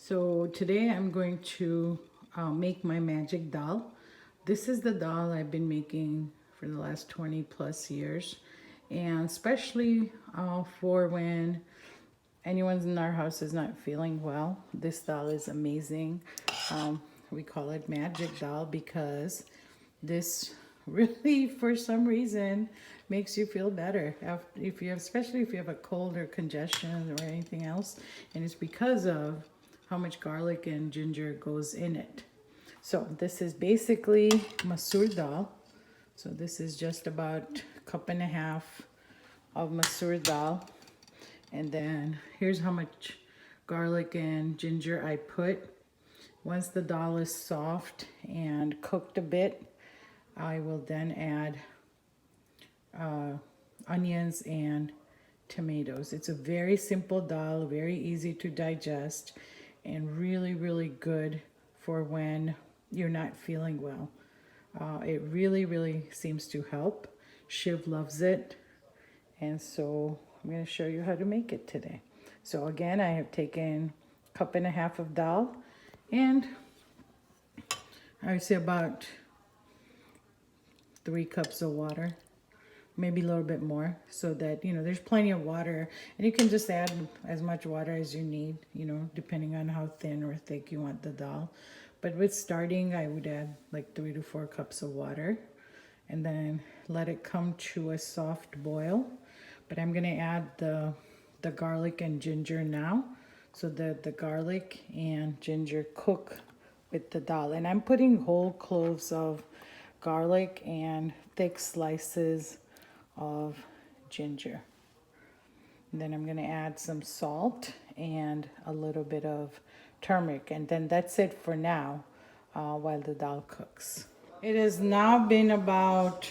So today I'm going to make my magic dal. This is the dal I've been making for the last 20 plus years, and especially for when anyone in our house is not feeling well. This dal is amazing. We call it magic dal because this really, for some reason, makes you feel better if you have, especially if you have a cold or congestion or anything else, and it's because of how much garlic and ginger goes in it. So this is basically masoor dal. So this is just about a cup and a half of masoor dal, and then here's how much garlic and ginger I put. Once the dal is soft and cooked a bit, I will then add onions and tomatoes. It's a very simple dal, very easy to digest, and really, really good for when you're not feeling well. It really, really seems to help. Shiv loves it, and so I'm going to show you how to make it today. So again, I have taken a cup and a half of dal, and I would say about 3 cups of water, maybe a little bit more, so that there's plenty of water, and you can just add as much water as you need, depending on how thin or thick you want the dal. But with starting, I would add like 3 to 4 cups of water, and then let it come to a soft boil. But I'm going to add the garlic and ginger now, so that the garlic and ginger cook with the dal. And I'm putting whole cloves of garlic and thick slices of ginger. And then I'm going to add some salt and a little bit of turmeric, and then that's it for now while the dal cooks. It has now been about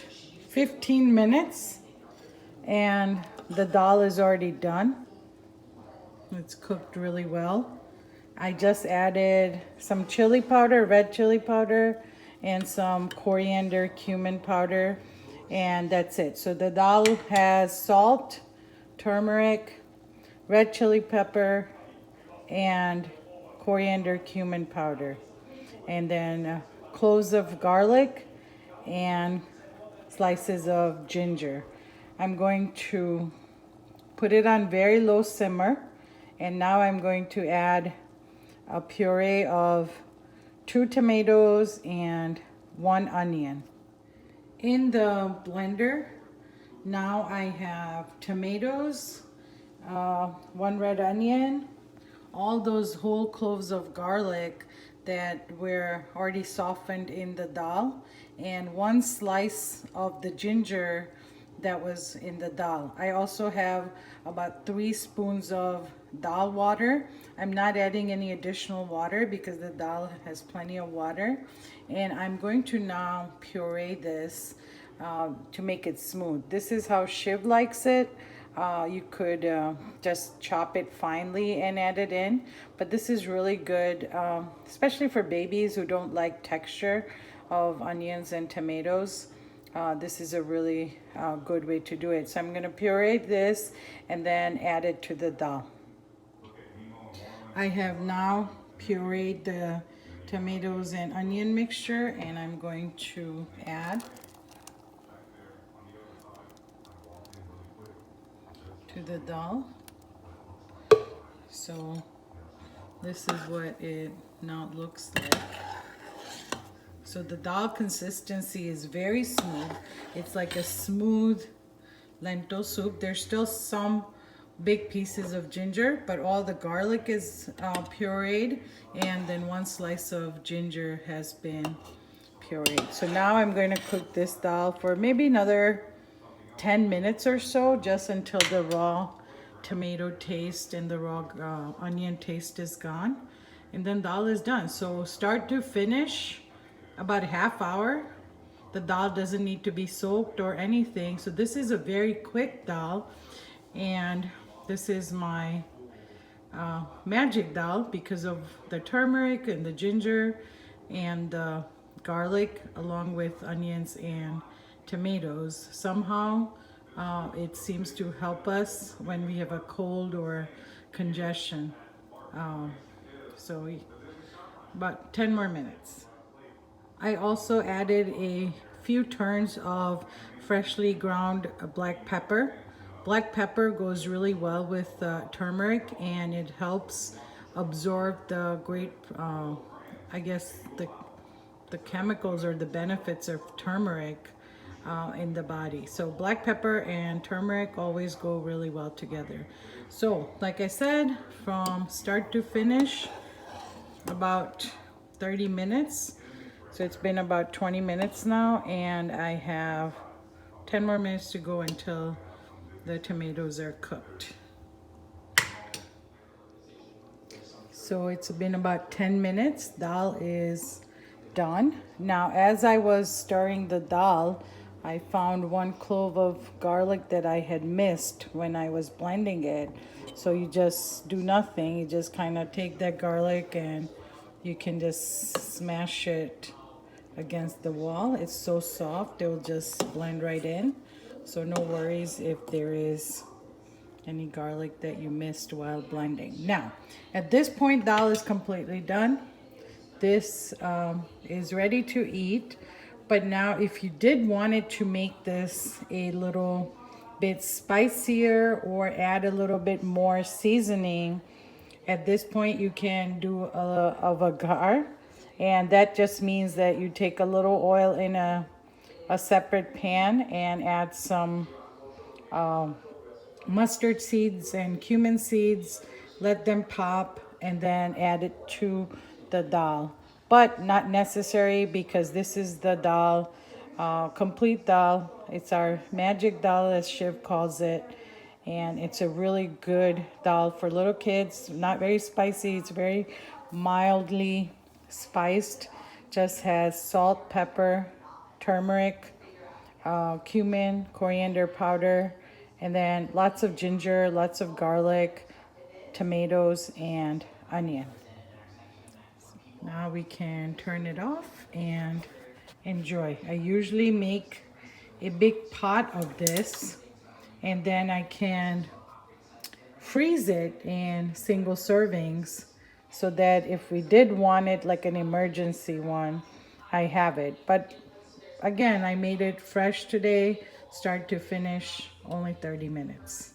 15 minutes and the dal is already done. It's cooked really well. I just added some chili powder, red chili powder, and some coriander, cumin powder, and that's it. So the dal has salt, turmeric, red chili pepper, and coriander, cumin powder, and then cloves of garlic and slices of ginger. I'm going to put it on very low simmer, and now I'm going to add a puree of 2 tomatoes and 1 onion. In the blender, now I have tomatoes, 1 red onion, all those whole cloves of garlic that were already softened in the dal, and 1 slice of the ginger that was in the dal. I also have about 3 spoons of dal water. I'm not adding any additional water because the dal has plenty of water. And I'm going to now puree this to make it smooth. This is how Shiv likes it. You could just chop it finely and add it in, but this is really good, especially for babies who don't like texture of onions and tomatoes. This is a really good way to do it. So I'm going to puree this and then add it to the dal. I have now pureed the tomatoes and onion mixture, and I'm going to add to the dal. So this is what it now looks like. So the dal consistency is very smooth. It's like a smooth lentil soup. There's still some big pieces of ginger, but all the garlic is pureed, and then 1 slice of ginger has been pureed. So now I'm going to cook this dal for maybe another 10 minutes or so, just until the raw tomato taste and the raw onion taste is gone, and then dal is done. So start to finish, about a half hour. The dal doesn't need to be soaked or anything, so this is a very quick dal, and this is my magic dal because of the turmeric and the ginger and the garlic, along with onions and tomatoes. Somehow it seems to help us when we have a cold or congestion. So about 10 more minutes. I also added a few turns of freshly ground black pepper. Black pepper goes really well with turmeric, and it helps absorb the great, I guess, the chemicals or the benefits of turmeric in the body. So black pepper and turmeric always go really well together. So like I said, from start to finish, about 30 minutes. So it's been about 20 minutes now, and I have 10 more minutes to go until the tomatoes are cooked. So it's been about 10 minutes. Dal is done. Now, as I was stirring the dal, I found 1 clove of garlic that I had missed when I was blending it. So you just do nothing. You just kind of take that garlic and you can just smash it against the wall. It's so soft, it will just blend right in. So no worries if there is any garlic that you missed while blending. Now, at this point, dal is completely done. This is ready to eat. But now, if you did want it to make this a little bit spicier or add a little bit more seasoning, at this point you can do a vagar, and that just means that you take a little oil in a separate pan and add some mustard seeds and cumin seeds, let them pop, and then add it to the dal. But not necessary, because this is the dal, complete dal. It's our magic dal, as Shiv calls it. And it's a really good dal for little kids. Not very spicy, it's very mildly spiced. Just has salt, pepper, turmeric, cumin, coriander powder, and then lots of ginger, lots of garlic, tomatoes, and onion. Now we can turn it off and enjoy. I usually make a big pot of this, and then I can freeze it in single servings so that if we did want it like an emergency one, I have it. But again, I made it fresh today, start to finish, only 30 minutes.